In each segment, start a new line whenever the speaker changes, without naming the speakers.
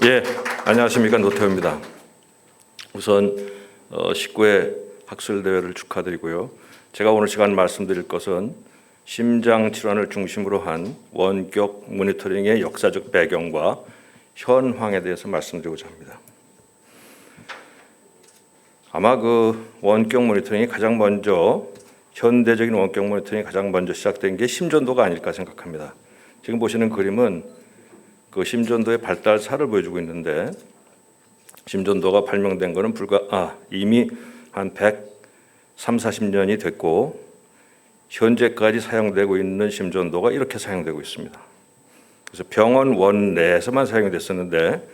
예, 안녕하십니까. 노태우입니다. 우선 19회 학술대회를 축하드리고요. 제가 오늘 시간 말씀드릴 것은 심장 질환을 중심으로 한 원격 모니터링의 역사적 배경과 현황에 대해서 말씀드리고자 합니다. 아마 그 원격 모니터링이 가장 먼저 현대적인 원격 모니터링이 가장 먼저 시작된 게 심전도가 아닐까 생각합니다. 지금 보시는 그림은 그 심전도의 발달사를 보여주고 있는데 심전도가 발명된 것은 이미 한 130-40년이 됐고 현재까지 사용되고 있는 심전도가 이렇게 사용되고 있습니다. 그래서 병원 원 내에서만 사용이 됐었는데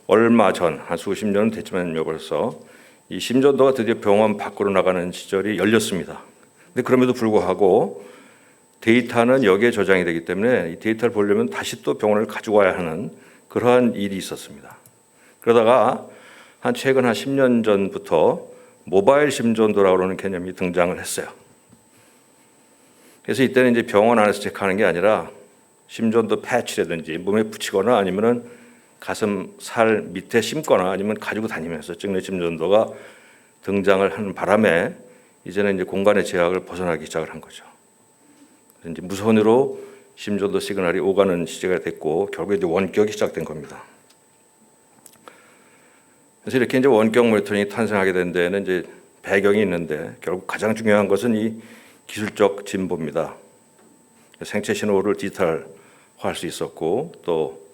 얼마 전, 한 수십 년은 됐지만요, 벌써 이 심전도가 드디어 병원 밖으로 나가는 시절이 열렸습니다. 근데 그럼에도 불구하고 데이터는 여기에 저장이 되기 때문에 이 데이터를 보려면 다시 또 병원을 가져와야 하는 그러한 일이 있었습니다. 그러다가 최근 한 10년 전부터 모바일 심전도라고 하는 개념이 등장을 했어요. 그래서 이때는 이제 병원 안에서 체크하는 게 아니라 심전도 패치라든지 몸에 붙이거나 아니면은 가슴 살 밑에 심거나 아니면 가지고 다니면서 찍는 심전도가 등장을 하는 바람에 이제는 이제 공간의 제약을 벗어나기 시작을 한 거죠. 이제 무선으로 심전도 시그널이 오가는 시대가 됐고 결국에 이제 원격이 시작된 겁니다. 그래서 이렇게 이제 원격 모니터링이 탄생하게 된 데에는 이제 배경이 있는데 결국 가장 중요한 것은 이 기술적 진보입니다. 생체 신호를 디지털화할 수 있었고 또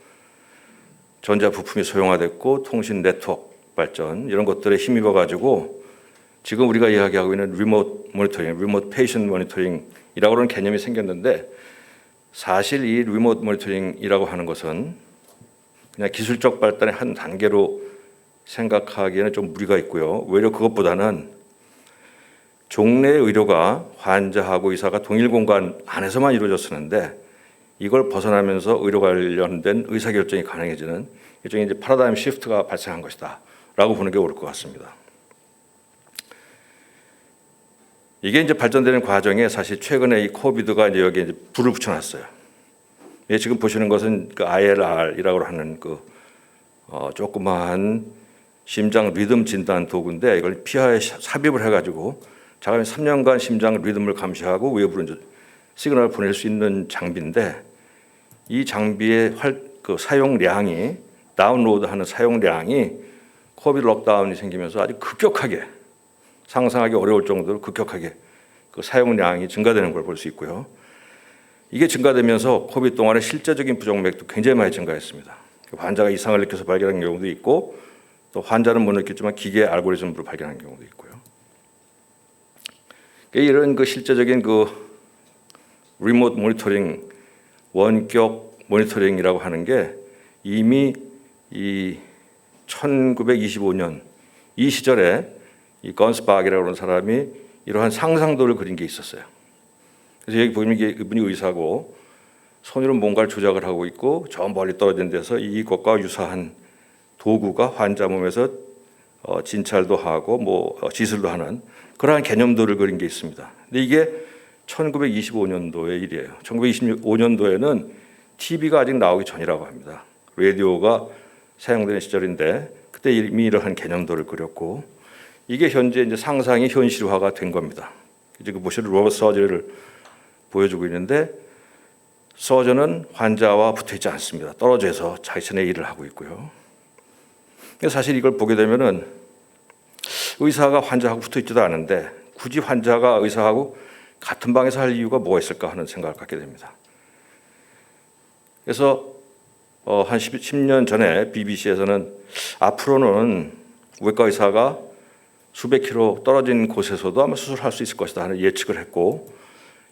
전자 부품이 소형화됐고 통신 네트워크 발전 이런 것들에 힘입어 가지고 지금 우리가 이야기하고 있는 리모트 모니터링, 리모트 페이션 모니터링이라고 하는 개념이 생겼는데 사실 이 리모트 모니터링이라고 하는 것은 그냥 기술적 발달의 한 단계로 생각하기에는 좀 무리가 있고요. 오히려 그것보다는 종래 의료가 환자하고 의사가 동일 공간 안에서만 이루어졌었는데 이걸 벗어나면서 의료 관련된 의사결정이 가능해지는 일종의 이제 패러다임 시프트가 발생한 것이다라고 보는 게 옳을 것 같습니다. 이게 이제 발전되는 과정에 사실 최근에 이 코비드가 이제 여기에 이제 불을 붙여놨어요. 예, 지금 보시는 것은 그 ILR이라고 하는 그 조그마한 심장 리듬 진단 도구인데 이걸 피하에 삽입을 해가지고 자가 3년간 심장 리듬을 감시하고 외부로 이제 시그널을 보낼 수 있는 장비인데 이 장비의 그 사용량이 다운로드하는 사용량이 코비드 록다운이 생기면서 아주 급격하게 상상하기 어려울 정도로 급격하게 그 사용량이 증가되는 걸 볼 수 있고요. 이게 증가되면서 코비드 동안의 실제적인 부정맥도 굉장히 많이 증가했습니다. 환자가 이상을 느껴서 발견한 경우도 있고 또 환자는 못 느꼈지만 기계 알고리즘으로 발견한 경우도 있고요. 이런 그 실제적인 그 리모트 모니터링, 원격 모니터링이라고 하는 게 이미 이 1925년 이 시절에 이 건스박이라고 하는 사람이 이러한 상상도를 그린 게 있었어요. 그래서 여기 보이는 게 이분이 의사고 손으로 뭔가를 조작을 하고 있고 저 멀리 떨어진 데서 이것과 유사한 도구가 환자 몸에서 진찰도 하고 지술도 하는 그러한 개념도를 그린 게 있습니다. 근데 이게 1925년도의 일이에요. 1925년도에는 TV가 아직 나오기 전이라고 합니다. 라디오가 사용되는 시절인데 그때 이미 이러한 개념도를 그렸고 이게 현재 이제 상상이 현실화가 된 겁니다. 지금 보시는 로봇 서저리를 보여주고 있는데 서저는 환자와 붙어 있지 않습니다. 떨어져서 자신의 일을 하고 있고요. 사실 이걸 보게 되면은 의사가 환자하고 붙어 있지도 않은데 굳이 환자가 의사하고 같은 방에서 할 이유가 뭐가 있을까 하는 생각을 갖게 됩니다. 그래서 한 10년 전에 BBC에서는 앞으로는 외과 의사가 수백 킬로 떨어진 곳에서도 아마 수술할 수 있을 것이다 하는 예측을 했고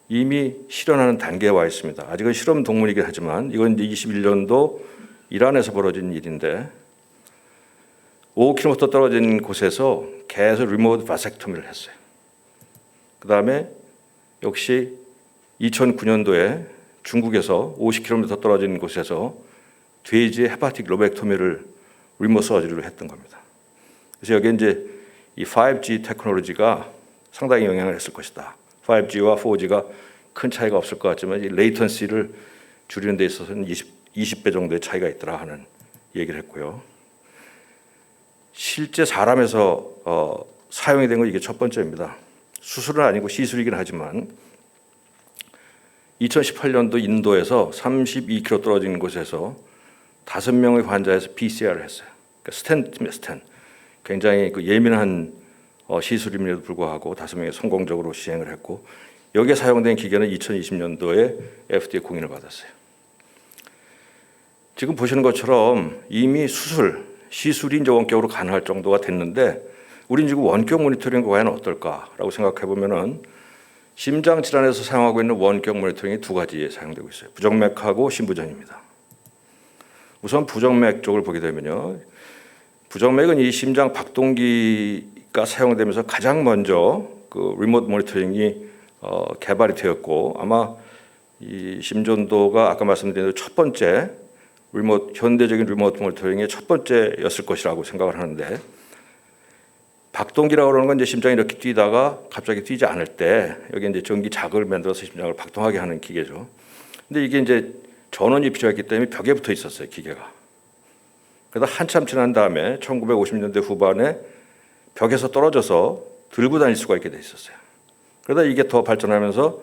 이미 실현하는 단계에 와 있습니다. 아직은 실험 동물이긴 하지만 이건 이제 21년도 이란에서 벌어진 일인데 5km 떨어진 곳에서 계속 리모트 바섹토미를 했어요. 그 다음에 역시 2009년도에 중국에서 50km 떨어진 곳에서 돼지의 헤파틱 로벡토미를 리모트 서저리로 했던 겁니다. 그래서 여기 이제 이 5G 테크놀로지가 상당히 영향을 했을 것이다. 5G와 4G가 큰 차이가 없을 것 같지만 이 레이턴시를 줄이는 데 있어서는 20배 정도의 차이가 있더라 하는 얘기를 했고요. 실제 사람에서 사용이 된 건 이게 첫 번째입니다. 수술은 아니고 시술이긴 하지만 2018년도 인도에서 32km 떨어진 곳에서 5명의 환자에서 BCR을 했어요. 그러니까 스텐. 굉장히 그 예민한 시술임에도 불구하고 5명이 성공적으로 시행을 했고 여기에 사용된 기계는 2020년도에 FDA 공인을 받았어요. 지금 보시는 것처럼 이미 시술이 이제 원격으로 가능할 정도가 됐는데 우린 지금 원격 모니터링이 과연 어떨까라고 생각해 보면은 심장 질환에서 사용하고 있는 원격 모니터링이 두 가지에 사용되고 있어요. 부정맥하고 심부전입니다. 우선 부정맥 쪽을 보게 되면요. 부정맥은 이 심장 박동기가 사용되면서 가장 먼저 그 리모트 모니터링이 개발이 되었고 아마 이 심전도가 아까 말씀드린 첫 번째 현대적인 리모트 모니터링의 첫 번째였을 것이라고 생각을 하는데 박동기라고 하는 건 이제 심장이 이렇게 뛰다가 갑자기 뛰지 않을 때 여기 이제 전기 자극을 만들어서 심장을 박동하게 하는 기계죠. 근데 이게 이제 전원이 필요했기 때문에 벽에 붙어 있었어요, 기계가. 그러다 한참 지난 다음에 1950년대 후반에 벽에서 떨어져서 들고 다닐 수가 있게 돼 있었어요. 그러다 이게 더 발전하면서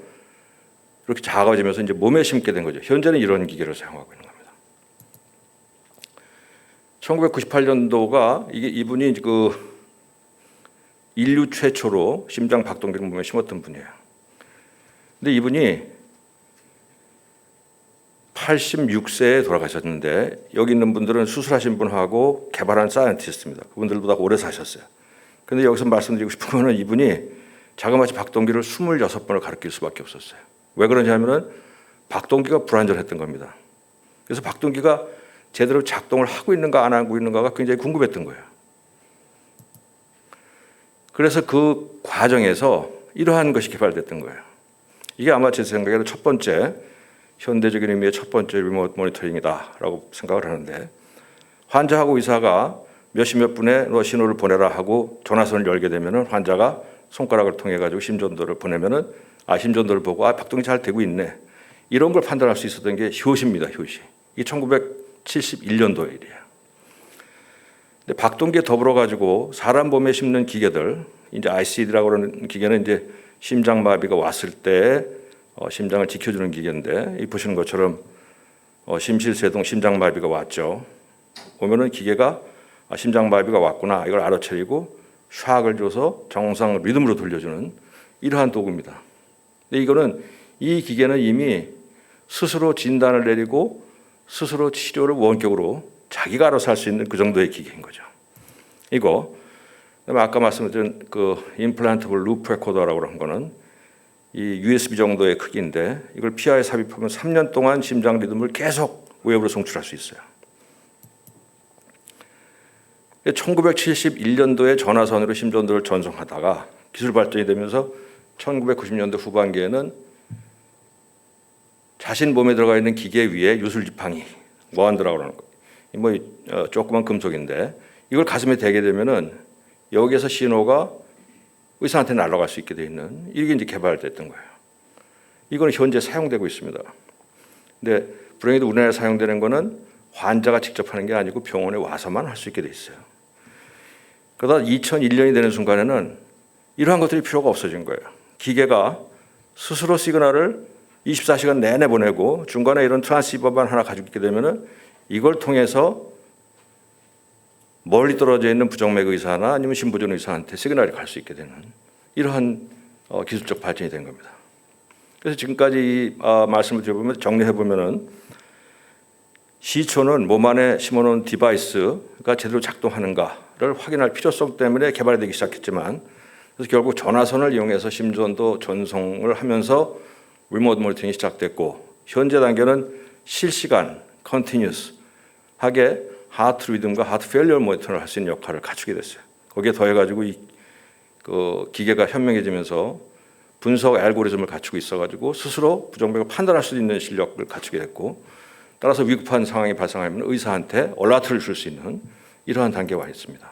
이렇게 작아지면서 이제 몸에 심게 된 거죠. 현재는 이런 기계를 사용하고 있는 겁니다. 1998년도가 이분이 그 인류 최초로 심장 박동기를 몸에 심었던 분이에요. 근데 이분이 86세에 돌아가셨는데 여기 있는 분들은 수술하신 분하고 개발한 사이언티스트입니다. 그분들보다 오래 사셨어요. 그런데 여기서 말씀드리고 싶은 거는 이분이 자그마치 박동기를 26번을 가르칠 수밖에 없었어요. 왜 그러냐면은 박동기가 불안전했던 겁니다. 그래서 박동기가 제대로 작동을 하고 있는가 안 하고 있는가가 굉장히 궁금했던 거예요. 그래서 그 과정에서 이러한 것이 개발됐던 거예요. 이게 아마 제 생각에는 첫 번째 현대적인 의미의 첫 번째 리모트 모니터링이다라고 생각을 하는데 환자하고 의사가 몇십 분에 너 신호를 보내라 하고 전화선을 열게 되면은 환자가 손가락을 통해 가지고 심전도를 보내면은 심전도를 보고 박동기 잘 되고 있네. 이런 걸 판단할 수 있었던 게 효시입니다. 효시. 이게 1971년도 일이에요. 근데 박동기에 더불어 가지고 사람 몸에 심는 기계들, 이제 ICD라고 하는 기계는 이제 심장마비가 왔을 때 심장을 지켜주는 기계인데 이 보시는 것처럼 심실세동 심장마비가 왔죠. 보면은 기계가 심장마비가 왔구나 이걸 알아차리고 샥을 줘서 정상 리듬으로 돌려주는 이러한 도구입니다. 근데 이 기계는 이미 스스로 진단을 내리고 스스로 치료를 원격으로 자기가 알아서 할 수 있는 그 정도의 기계인 거죠. 이거 그다음에 아까 말씀드린 그 임플란트블 루프 레코더라고 하는 거는 이 USB 정도의 크기인데 이걸 피하에 삽입하면 3년 동안 심장 리듬을 계속 외부로 송출할 수 있어요. 1971년도에 전화선으로 심전도를 전송하다가 기술 발전이 되면서 1990년대 후반기에는 자신 몸에 들어가 있는 기계 위에 유술 지팡이, 워한드라고 하는 거, 조그만 금속인데 이걸 가슴에 대게 되면은 여기에서 신호가 의사한테 날아갈 수 있게 돼 있는 이게 이제 개발됐던 거예요. 이거는 현재 사용되고 있습니다. 근데 불행히도 우리나라에 사용되는 거는 환자가 직접 하는 게 아니고 병원에 와서만 할 수 있게 돼 있어요. 그러다 2001년이 되는 순간에는 이러한 것들이 필요가 없어진 거예요. 기계가 스스로 시그널을 24시간 내내 보내고 중간에 이런 트랜시버만 하나 가지고 있게 되면은 이걸 통해서 멀리 떨어져 있는 부정맥 의사나 아니면 심부전 의사한테 시그널이 갈 수 있게 되는 이러한 기술적 발전이 된 겁니다. 그래서 지금까지 말씀을 드려보면 정리해 보면은 시초는 몸 안에 심어놓은 디바이스가 제대로 작동하는가를 확인할 필요성 때문에 개발되기 시작했지만 그래서 결국 전화선을 이용해서 심전도 전송을 하면서 리모트 모니터링이 시작됐고 현재 단계는 실시간 컨티뉴스하게 하트 리듬과 하트 페일리어 모니터를 할 수 있는 역할을 갖추게 됐어요. 거기에 더해가지고 그 기계가 현명해지면서 분석 알고리즘을 갖추고 있어가지고 스스로 부정맥을 판단할 수 있는 실력을 갖추게 됐고 따라서 위급한 상황이 발생하면 의사한테 얼라트를 줄 수 있는 이러한 단계에 와 있습니다.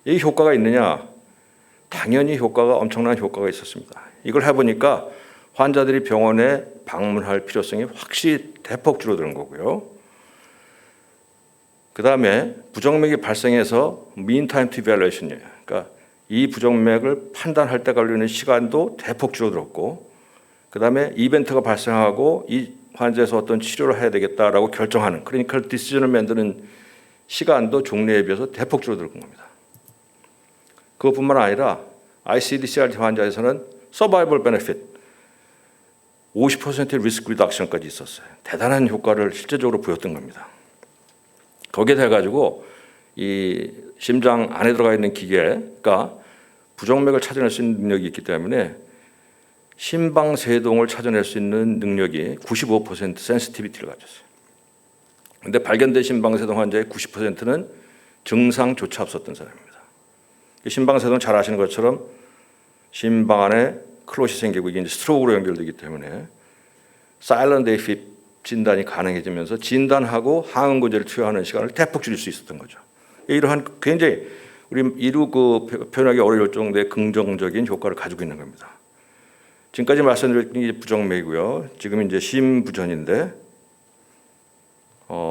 이 효과가 있느냐? 당연히 엄청난 효과가 있었습니다. 이걸 해보니까 환자들이 병원에 방문할 필요성이 확실히 대폭 줄어드는 거고요. 그 다음에 부정맥이 발생해서 mean time to evaluation이에요. 그러니까 이 부정맥을 판단할 때 걸리는 시간도 대폭 줄어들었고, 그 다음에 이벤트가 발생하고 이 환자에서 어떤 치료를 해야 되겠다라고 결정하는 클리니컬 디시전을 만드는 시간도 종래에 비해서 대폭 줄어든 겁니다. 그것뿐만 아니라 ICD-CRT 환자에서는 서바이벌 베네핏 50%의 리스크 리덕션까지 있었어요. 대단한 효과를 실제적으로 보였던 겁니다. 거기에 대 가지고 이 심장 안에 들어가 있는 기계가 부정맥을 찾아낼 수 있는 능력이 있기 때문에 심방세동을 찾아낼 수 있는 능력이 95% 센시티비티를 가졌어요. 그런데 발견된 심방세동 환자의 90%는 증상조차 없었던 사람입니다. 심방세동 잘 아시는 것처럼 심방 안에 클롯이 생기고 이게 이제 스트로크로 연결되기 때문에 사일런트 AFib 진단이 가능해지면서 진단하고 항응고제를 투여하는 시간을 대폭 줄일 수 있었던 거죠. 이러한 굉장히 우리 이루 표현하기 어려울 정도의 긍정적인 효과를 가지고 있는 겁니다. 지금까지 말씀드린 게 부정맥이고요. 지금 이제 심부전인데,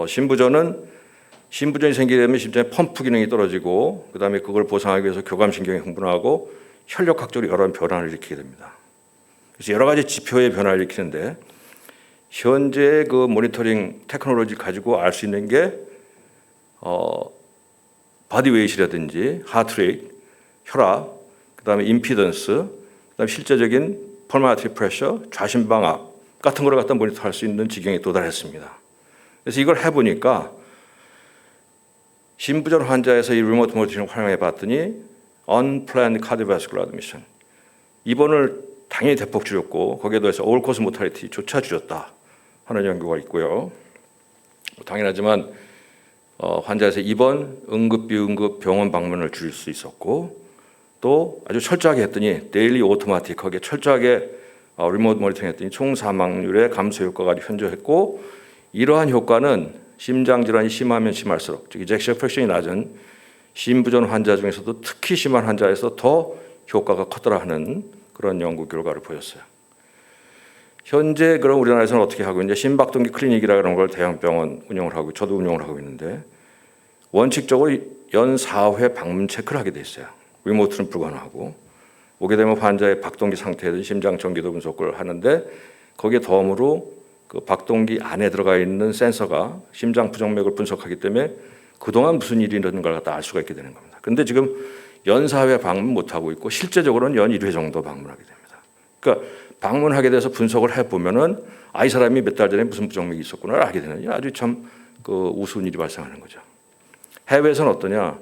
심부전이 생기게 되면 심장의 펌프 기능이 떨어지고, 그 다음에 그걸 보상하기 위해서 교감신경이 흥분하고 혈력학적으로 여러 변화를 일으키게 됩니다. 그래서 여러 가지 지표의 변화를 일으키는데, 현재 그 모니터링 테크놀로지 가지고 알 수 있는 게 바디웨이트라든지 하트레이트, 혈압, 그다음에 임피던스, 그다음에 실제적인 펄모나리 프레셔, 좌심방압 같은 거를 갖다 모니터할 수 있는 지경에 도달했습니다. 그래서 이걸 해보니까 심부전 환자에서 이 리모트 모니터링을 활용해 봤더니 unplanned cardiovascular admission 입원을 당연히 대폭 줄였고 거기에 더해서 올 코스 모탈리티조차 줄였다 하는 연구가 있고요. 당연하지만 환자에서 입원, 응급 병원 방문을 줄일 수 있었고 또 아주 철저하게 했더니 데일리 오토마틱하게 철저하게 리모트 모니터링 했더니 총 사망률의 감소 효과가 현저했고 이러한 효과는 심장 질환이 심하면 심할수록 즉 이젝션 프랙션이 낮은 심부전 환자 중에서도 특히 심한 환자에서 더 효과가 컸더라 하는 그런 연구 결과를 보였어요. 현재 그럼 우리나라에서는 어떻게 하고 있는지 심박동기 클리닉이라는 걸 대형 병원 운영을 하고 저도 운영을 하고 있는데 원칙적으로 연 4회 방문 체크를 하게 돼 있어요. 리모트는 불가능하고 오게 되면 환자의 박동기 상태든 심장 전기도 분석을 하는데 거기에 덤으로 그 박동기 안에 들어가 있는 센서가 심장 부정맥을 분석하기 때문에 그동안 무슨 일이 있는 걸 갖다 알 수가 있게 되는 겁니다. 그런데 지금 연 4회 방문 못 하고 있고 실제적으로는 연 1회 정도 방문하게 됩니다. 그러니까 방문하게 돼서 분석을 해 보면은 이 사람이 몇 달 전에 무슨 부정맥이 있었구나를 알게 되는 아주 참 그 우스운 일이 발생하는 거죠. 해외에서는 어떠냐?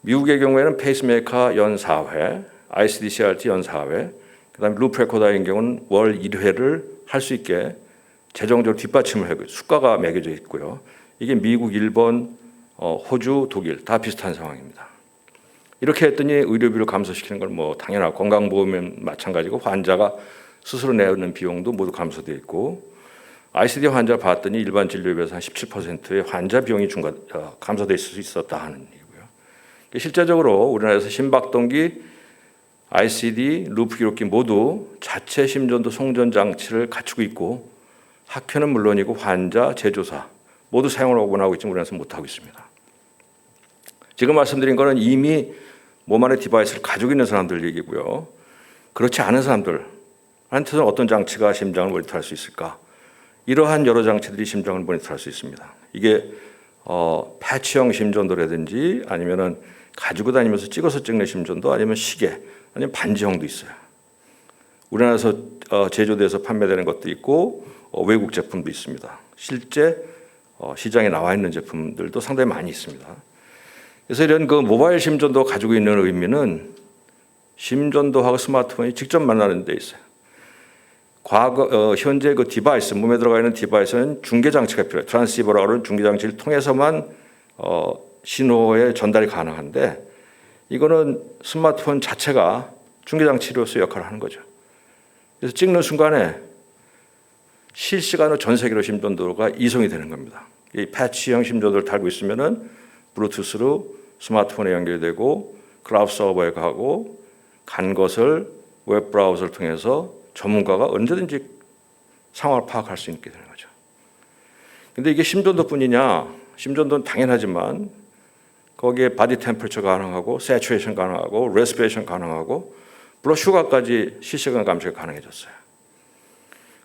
미국의 경우에는 페이스메이커 연 4회, ICD-CRT 연 4회, 그다음에 루프 레코더인 경우는 월 1회를 할 수 있게 재정적으로 뒷받침을 하고 수가가 매겨져 있고요. 이게 미국, 일본, 호주, 독일 다 비슷한 상황입니다. 이렇게 했더니 의료비를 감소시키는 건 뭐 당연하고 건강보험은 마찬가지고 환자가 스스로 내는 비용도 모두 감소되어 있고 ICD 환자 봤더니 일반 진료에 비해서 한 17%의 환자 비용이 감소될 수 있었다 하는 얘기고요. 실제적으로 우리나라에서 심박동기, ICD, 루프 기록기 모두 자체 심전도 송전 장치를 갖추고 있고 학회는 물론이고 환자, 제조사 모두 사용을 원하고 있지만 우리나라에서 못하고 있습니다. 지금 말씀드린 거는 이미 몸 안에 디바이스를 가지고 있는 사람들 얘기고요. 그렇지 않은 사람들한테는 어떤 장치가 심장을 모니터할 수 있을까? 이러한 여러 장치들이 심장을 모니터할 수 있습니다. 이게 패치형 심전도라든지 아니면은 가지고 다니면서 찍어서 찍는 심전도 아니면 시계 아니면 반지형도 있어요. 우리나라에서 제조돼서 판매되는 것도 있고 외국 제품도 있습니다. 실제 시장에 나와 있는 제품들도 상당히 많이 있습니다. 그래서 이런 그 모바일 심전도 가지고 있는 의미는 심전도하고 스마트폰이 직접 만나는 데 있어요. 현재 그 디바이스, 몸에 들어가 있는 디바이스는 중계 장치가 필요해요. 트랜시버라고 하는 중계 장치를 통해서만 신호의 전달이 가능한데 이거는 스마트폰 자체가 중계 장치로서 역할을 하는 거죠. 그래서 찍는 순간에 실시간으로 전 세계로 심전도가 이송이 되는 겁니다. 이 패치형 심전도를 달고 있으면은 블루투스로 스마트폰에 연결되고 클라우드 서버에 가고 간 것을 웹 브라우저를 통해서 전문가가 언제든지 상황을 파악할 수 있게 되는 거죠. 근데 이게 심전도뿐이냐? 심전도는 당연하지만 거기에 바디 템퍼처 가능하고 세츄레이션 가능하고 레스피레이션 가능하고 블러드 슈가까지 실시간 감시가 가능해졌어요.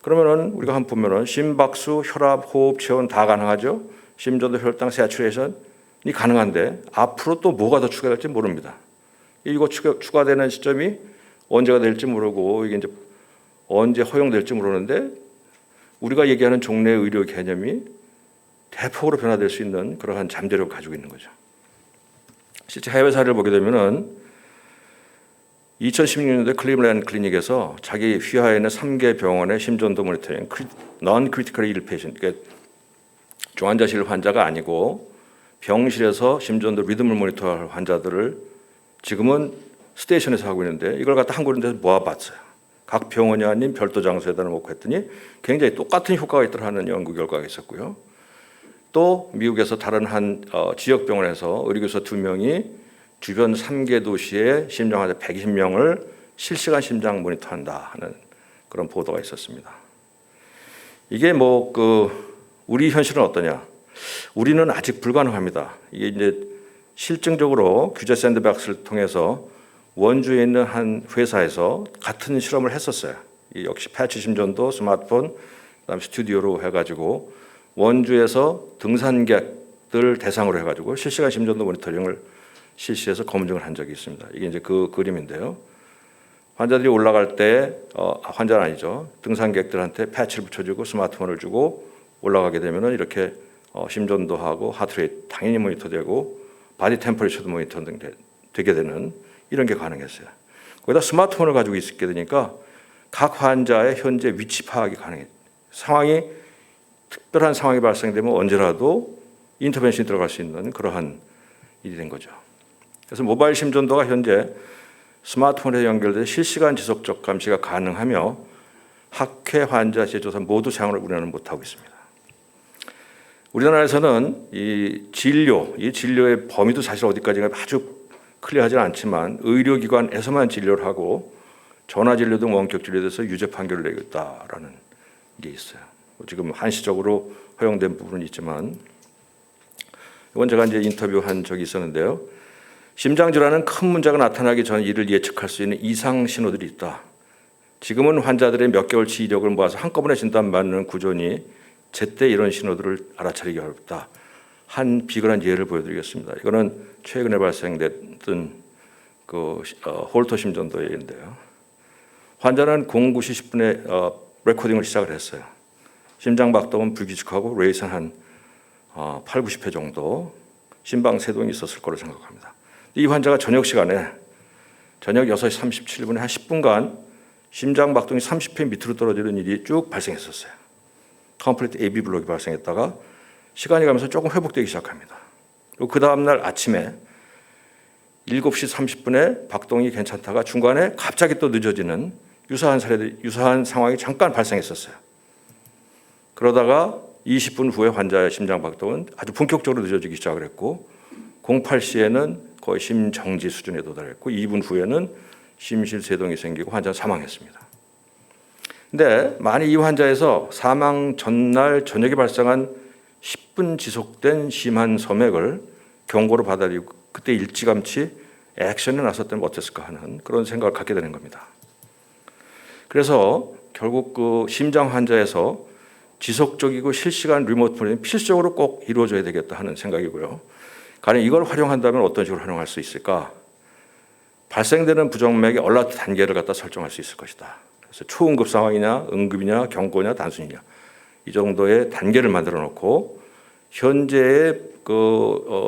그러면은 우리가 한번 보면은 심박수, 혈압, 호흡, 체온 다 가능하죠. 심전도, 혈당, 세츄레이션이 가능한데 앞으로 또 뭐가 더 추가될지 모릅니다. 이거 추가되는 시점이 언제가 될지 모르고 이게 이제 언제 허용될지 모르는데 우리가 얘기하는 종래 의료 개념이 대폭으로 변화될 수 있는 그러한 잠재력을 가지고 있는 거죠. 실제 해외 사례를 보게 되면은 2016년도에 클리블랜드 클리닉에서 자기 휘하에 있는 3개 병원의 심전도 모니터링, non-critically ill patient, 그러니까 중환자실 환자가 아니고 병실에서 심전도 리듬을 모니터할 환자들을 지금은 스테이션에서 하고 있는데 이걸 갖다 한 군데서 모아봤어요. 각 병원이 아닌 별도 장소에다 놓고 했더니 굉장히 똑같은 효과가 있더라는 연구 결과가 있었고요. 또 미국에서 다른 한 지역 병원에서 의료교사 2명이 주변 3개 도시의 심장 환자 120명을 실시간 심장 모니터한다 하는 그런 보도가 있었습니다. 이게 우리 현실은 어떠냐? 우리는 아직 불가능합니다. 이게 이제 실증적으로 규제 샌드박스를 통해서 원주에 있는 한 회사에서 같은 실험을 했었어요. 역시 패치 심전도, 스마트폰, 그다음에 스튜디오로 해가지고 원주에서 등산객들 대상으로 해가지고 실시간 심전도 모니터링을 실시해서 검증을 한 적이 있습니다. 이게 이제 그 그림인데요. 환자들이 올라갈 때 환자는 아니죠. 등산객들한테 패치를 붙여주고 스마트폰을 주고 올라가게 되면은 이렇게 심전도 하고 하트레이트 당연히 모니터되고 바디 템퍼레처도 모니터 되게 되는 이런 게 가능했어요. 거기다 스마트폰을 가지고 있게 되니까 각 환자의 현재 위치 파악이 가능해요. 특별한 상황이 발생되면 언제라도 인터벤션이 들어갈 수 있는 그러한 일이 된 거죠. 그래서 모바일 심전도가 현재 스마트폰에 연결돼 실시간 지속적 감시가 가능하며 학회 환자 재조사 모두 사용을 우리나라는 못하고 있습니다. 우리나라에서는 이 진료의 범위도 사실 어디까지가 아주 클리어하지는 않지만 의료기관에서만 진료를 하고 전화진료 등 원격 진료에 대해서 유죄 판결을 내고 있다라는 게 있어요. 지금 한시적으로 허용된 부분은 있지만 이건 제가 이제 인터뷰한 적이 있었는데요. 심장질환은 큰 문제가 나타나기 전 이를 예측할 수 있는 이상 신호들이 있다. 지금은 환자들의 몇 개월치 이력을 모아서 한꺼번에 진단받는 구조니 제때 이런 신호들을 알아차리기 어렵다. 한 비근한 예를 보여드리겠습니다. 이거는 최근에 발생됐던 홀터 심전도의 예인데요. 환자는 09시 10분에 레코딩을 시작을 했어요. 심장 박동은 불규칙하고 레이스는 한 8, 90회 정도 심방 세동이 있었을 거로 생각합니다. 이 환자가 저녁 시간에 저녁 6시 37분에 한 10분간 심장 박동이 30회 밑으로 떨어지는 일이 쭉 발생했었어요. 컴플리트 AB 블록이 발생했다가 시간이 가면서 조금 회복되기 시작합니다. 그리고 그 다음날 아침에 7시 30분에 박동이 괜찮다가 중간에 갑자기 또 늦어지는 유사한 상황이 잠깐 발생했었어요. 그러다가 20분 후에 환자의 심장 박동은 아주 본격적으로 늦어지기 시작을 했고 08시에는 거의 심정지 수준에 도달했고 2분 후에는 심실세동이 생기고 환자는 사망했습니다. 근데 만약 이 환자에서 사망 전날 저녁에 발생한 10분 지속된 심한 섬액을 경고로 받아들이고 그때 일찌감치 액션에 나섰다면 어땠을까 하는 그런 생각을 갖게 되는 겁니다. 그래서 결국 그 심장 환자에서 지속적이고 실시간 리모트 모니터링이 필수적으로 꼭 이루어져야 되겠다 하는 생각이고요. 가령 이걸 활용한다면 어떤 식으로 활용할 수 있을까? 발생되는 부정맥의 얼라트 단계를 갖다 설정할 수 있을 것이다. 그래서 초응급 상황이냐, 응급이냐, 경고냐, 단순이냐 이 정도의 단계를 만들어 놓고 현재의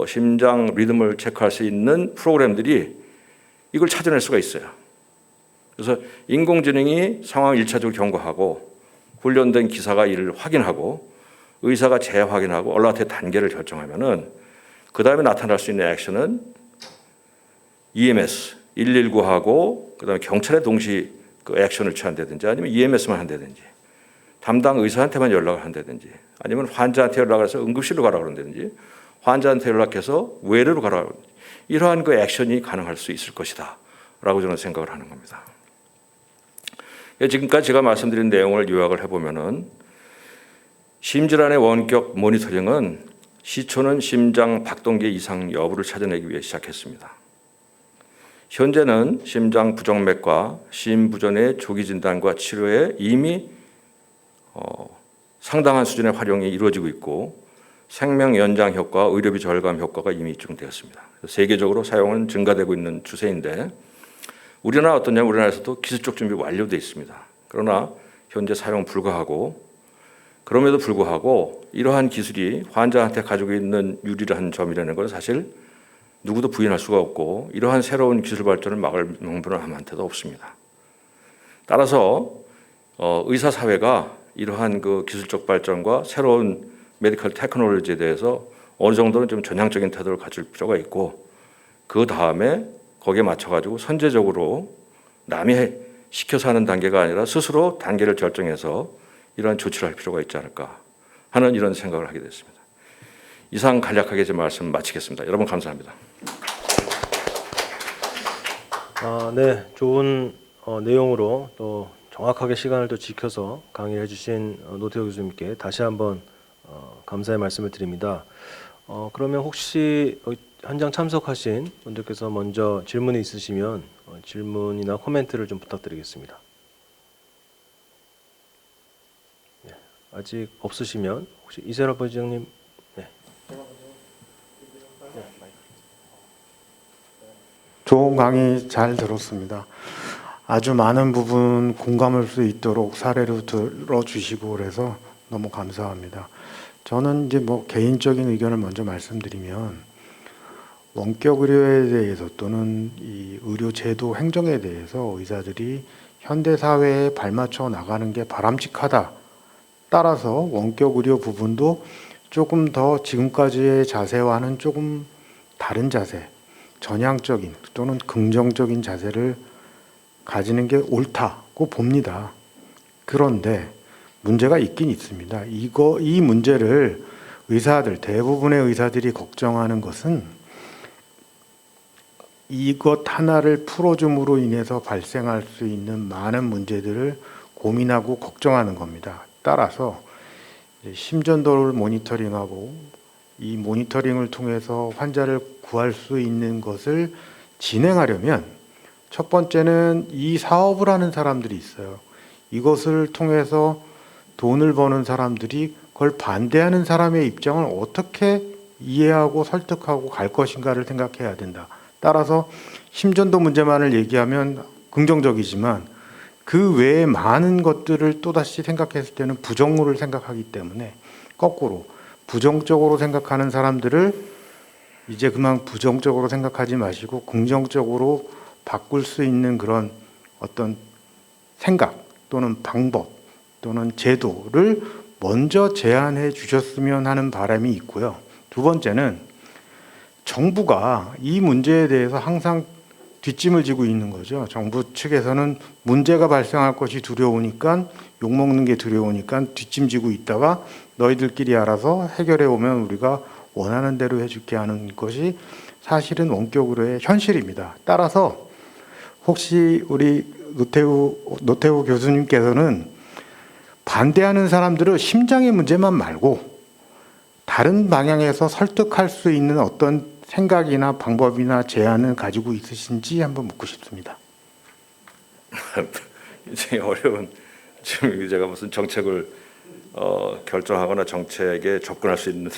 심장 리듬을 체크할 수 있는 프로그램들이 이걸 찾아낼 수가 있어요. 그래서 인공지능이 상황을 1차적으로 경고하고 훈련된 기사가 이를 확인하고 의사가 재확인하고 얼라트의 단계를 결정하면은 그 다음에 나타날 수 있는 액션은 EMS 119하고 그다음에 경찰에 동시 그 액션을 취한다든지 아니면 EMS만 한다든지 담당 의사한테만 연락을 한다든지 아니면 환자한테 연락을 해서 응급실로 가라 그런다든지 환자한테 연락해서 외래로 가라 이러한 그 액션이 가능할 수 있을 것이다라고 저는 생각을 하는 겁니다. 지금까지 제가 말씀드린 내용을 요약을 해보면은 심질환의 원격 모니터링은 시초는 심장 박동기 이상 여부를 찾아내기 위해 시작했습니다. 현재는 심장 부정맥과 심부전의 조기 진단과 치료에 이미 상당한 수준의 활용이 이루어지고 있고 생명 연장 효과, 의료비 절감 효과가 이미 입증되었습니다. 세계적으로 사용은 증가되고 있는 추세인데 우리나라 어떠냐면 우리나라에서도 기술적 준비 완료되어 있습니다. 그러나 현재 사용 불가하고 그럼에도 불구하고 이러한 기술이 환자한테 가지고 있는 유리한 점이라는 것은 사실 누구도 부인할 수가 없고 이러한 새로운 기술 발전을 막을 명분은 아무한테도 없습니다. 따라서 의사 사회가 이러한 그 기술적 발전과 새로운 메디컬 테크놀로지에 대해서 어느 정도는 좀 전향적인 태도를 가질 필요가 있고 그 다음에 거기에 맞춰가지고 선제적으로 남이 시켜서 하는 단계가 아니라 스스로 단계를 결정해서 이러한 조치를 할 필요가 있지 않을까 하는 이런 생각을 하게 됐습니다. 이상 간략하게 제 말씀 마치겠습니다. 여러분 감사합니다.
네, 좋은 내용으로 또 정확하게 시간을 또 지켜서 강의를 해주신 노태우 교수님께 다시 한번 감사의 말씀을 드립니다. 그러면 혹시 현장 참석하신 분들께서 먼저 질문이 있으시면 질문이나 코멘트를 좀 부탁드리겠습니다. 네, 아직 없으시면 혹시 이세라 부회장님. 네.
좋은 강의 잘 들었습니다. 아주 많은 부분 공감할 수 있도록 사례로 들어주시고 그래서 너무 감사합니다. 저는 이제 개인적인 의견을 먼저 말씀드리면 원격 의료에 대해서 또는 이 의료 제도 행정에 대해서 의사들이 현대 사회에 발맞춰 나가는 게 바람직하다. 따라서 원격 의료 부분도 조금 더 지금까지의 자세와는 조금 다른 자세, 전향적인 또는 긍정적인 자세를 가지는 게 옳다고 봅니다. 그런데 문제가 있긴 있습니다. 이 문제를 대부분의 의사들이 걱정하는 것은 이것 하나를 풀어줌으로 인해서 발생할 수 있는 많은 문제들을 고민하고 걱정하는 겁니다. 따라서 심전도를 모니터링하고 이 모니터링을 통해서 환자를 구할 수 있는 것을 진행하려면 첫 번째는 이 사업을 하는 사람들이 있어요. 이것을 통해서 돈을 버는 사람들이 그걸 반대하는 사람의 입장을 어떻게 이해하고 설득하고 갈 것인가를 생각해야 된다. 따라서 심전도 문제만을 얘기하면 긍정적이지만 그 외에 많은 것들을 또다시 생각했을 때는 부정물을 생각하기 때문에 거꾸로 부정적으로 생각하는 사람들을 이제 그만 부정적으로 생각하지 마시고 긍정적으로 바꿀 수 있는 그런 어떤 생각 또는 방법 또는 제도를 먼저 제안해 주셨으면 하는 바람이 있고요. 두 번째는 정부가 이 문제에 대해서 항상 뒷짐을 지고 있는 거죠. 정부 측에서는 문제가 발생할 것이 두려우니까 욕먹는 게 두려우니까 뒷짐지고 있다가 너희들끼리 알아서 해결해 오면 우리가 원하는 대로 해줄게 하는 것이 사실은 원격으로의 현실입니다. 따라서 혹시 우리 노태우 교수님께서는 반대하는 사람들을 심장의 문제만 말고 다른 방향에서 설득할 수 있는 어떤 생각이나 방법이나 제안을 가지고 있으신지 한번 묻고 싶습니다.
굉장히 어려운 지금 제가 무슨 정책을 결정하거나 정책에 접근할 수 있는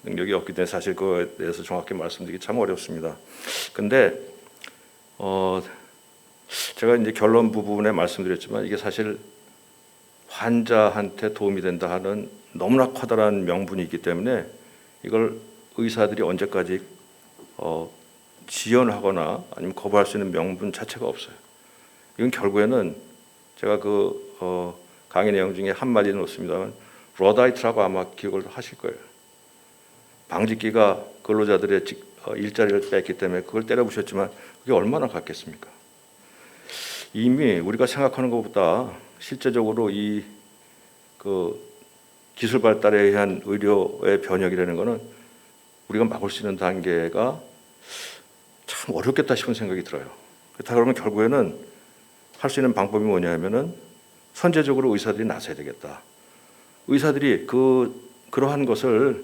능력이 없기 때문에 사실 그거에 대해서 정확히 말씀드리기 참 어렵습니다. 근데 제가 이제 결론 부분에 말씀드렸지만 이게 사실 환자한테 도움이 된다 하는 너무나 커다란 명분이 있기 때문에 이걸 의사들이 언제까지 지연하거나 아니면 거부할 수 있는 명분 자체가 없어요. 이건 결국에는 제가 강의 내용 중에 한마디는 없습니다만 러다이트라고 아마 기억을 하실 거예요. 방직기가 근로자들의 일자리를 뺐기 때문에 그걸 때려부셨지만 그게 얼마나 갔겠습니까? 이미 우리가 생각하는 것보다 실제적으로 기술 발달에 의한 의료의 변혁이라는 것은 우리가 막을 수 있는 단계가 참 어렵겠다 싶은 생각이 들어요. 그렇다 그러면 결국에는 할 수 있는 방법이 뭐냐면은 선제적으로 의사들이 나서야 되겠다. 의사들이 그러한 것을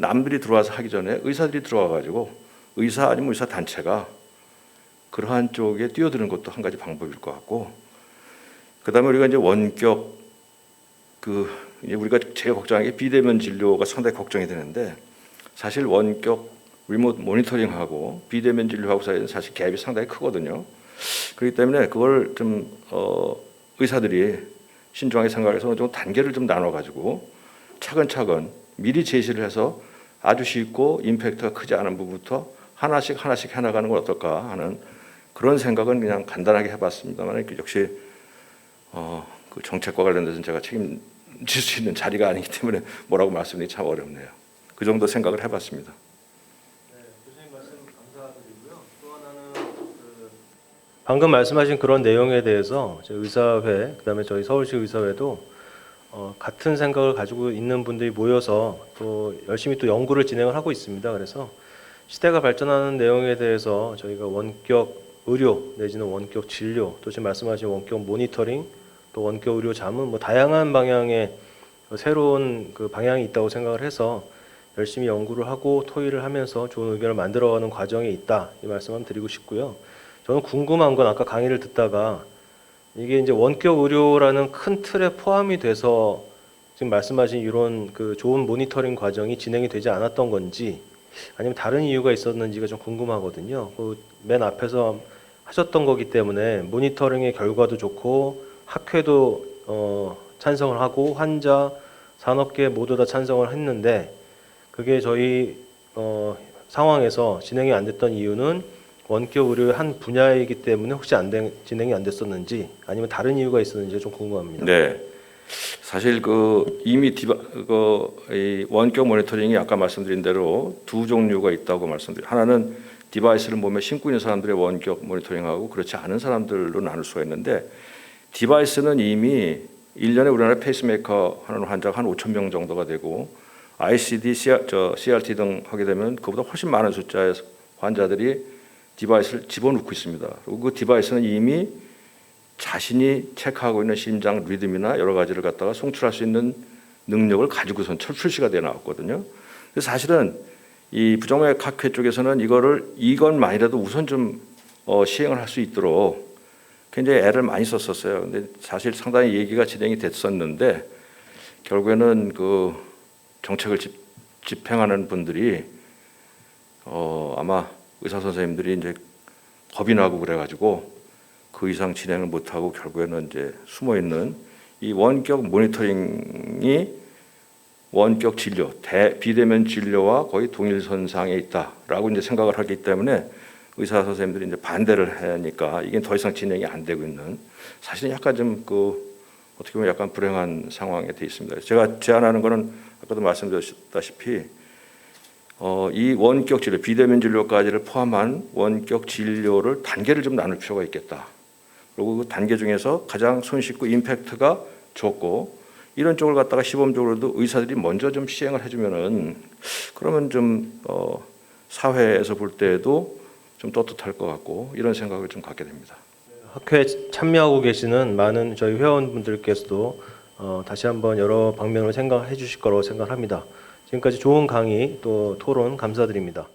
남들이 들어와서 하기 전에 의사들이 들어와 가지고 의사 아니면 의사 단체가 그러한 쪽에 뛰어드는 것도 한 가지 방법일 것 같고, 그다음에 우리가 이제 원격 이제 우리가 제일 걱정하는 게 비대면 진료가 상당히 걱정이 되는데, 사실 원격 리모트 모니터링하고 비대면 진료하고 사이에는 사실 갭이 상당히 크거든요. 그렇기 때문에 그걸 좀 의사들이 신중하게 생각해서 좀 단계를 좀 나눠 가지고 차근차근 미리 제시를 해서 아주 쉽고 임팩트가 크지 않은 부분부터 하나씩 해나가는 건 어떨까 하는 그런 생각은 그냥 간단하게 해봤습니다만, 역시 그 정책과 관련돼서 제가 책임질 수 있는 자리가 아니기 때문에 뭐라고 말씀드리기 참 어렵네요. 그 정도 생각을 해봤습니다.
네, 교수님 말씀 감사드리고요. 또 하나는 방금 말씀하신 그런 내용에 대해서 저희 의사회, 그다음에 저희 서울시 의사회도 같은 생각을 가지고 있는 분들이 모여서 또 열심히 또 연구를 진행을 하고 있습니다. 그래서 시대가 발전하는 내용에 대해서 저희가 원격 의료 내지는 원격 진료, 또 지금 말씀하신 원격 모니터링, 또 원격 의료 자문, 뭐 다양한 방향의 새로운 그 방향이 있다고 생각을 해서 열심히 연구를 하고 토의를 하면서 좋은 의견을 만들어가는 과정에 있다, 이 말씀을 드리고 싶고요. 저는 궁금한 건 아까 강의를 듣다가 이게 이제 원격 의료라는 큰 틀에 포함이 돼서 지금 말씀하신 이런 그 좋은 모니터링 과정이 진행이 되지 않았던 건지 아니면 다른 이유가 있었는지가 좀 궁금하거든요. 그 맨 앞에서 하셨던 거기 때문에 모니터링의 결과도 좋고 학회도 찬성을 하고 환자, 산업계 모두 다 찬성을 했는데 그게 저희 상황에서 진행이 안 됐던 이유는 원격 의료의 한 분야이기 때문에 혹시 진행이 안 됐었는지 아니면 다른 이유가 있었는지 좀 궁금합니다.
네, 사실 이미 이 원격 모니터링이 아까 말씀드린 대로 두 종류가 있다고 말씀드려요. 하나는 디바이스를 몸에 심고 있는 사람들의 원격 모니터링하고 그렇지 않은 사람들로 나눌 수가 있는데, 디바이스는 이미 1년에 우리나라 페이스메이커 하는 환자가 한 5천 명 정도가 되고 ICD, CRT 등 하게 되면 그보다 훨씬 많은 숫자의 환자들이 디바이스를 집어넣고 있습니다. 그리고 그 디바이스는 이미 자신이 체크하고 있는 심장 리듬이나 여러 가지를 갖다가 송출할 수 있는 능력을 가지고선 출시가 되어 나왔거든요. 그래서 사실은 이 부정맥학회 쪽에서는 이것만이라도 우선 좀 시행을 할 수 있도록 굉장히 애를 많이 썼었어요. 근데 사실 상당히 얘기가 진행이 됐었는데 결국에는 그 정책을 집행하는 분들이 아마 의사 선생님들이 이제 겁이 나고 그래가지고 그 이상 진행을 못하고 결국에는 이제 숨어 있는 이 원격 모니터링이 원격 진료, 비대면 진료와 거의 동일선상에 있다라고 이제 생각을 하기 때문에 의사 선생님들이 이제 반대를 하니까 이게 더 이상 진행이 안 되고 있는, 사실은 약간 좀 어떻게 보면 약간 불행한 상황에 돼 있습니다. 제가 제안하는 거는 아까도 말씀드렸다시피 이 원격 진료, 비대면 진료까지를 포함한 원격 진료를 단계를 좀 나눌 필요가 있겠다. 그리고 그 단계 중에서 가장 손쉽고 임팩트가 좋고 이런 쪽을 갖다가 시범적으로도 의사들이 먼저 좀 시행을 해주면은 그러면 좀 사회에서 볼 때에도 좀 떳떳할 것 같고 이런 생각을 좀 갖게 됩니다.
학회에 참여하고 계시는 많은 저희 회원분들께서도 다시 한번 여러 방면을 생각해 주실 거라고 생각합니다. 지금까지 좋은 강의 또 토론 감사드립니다.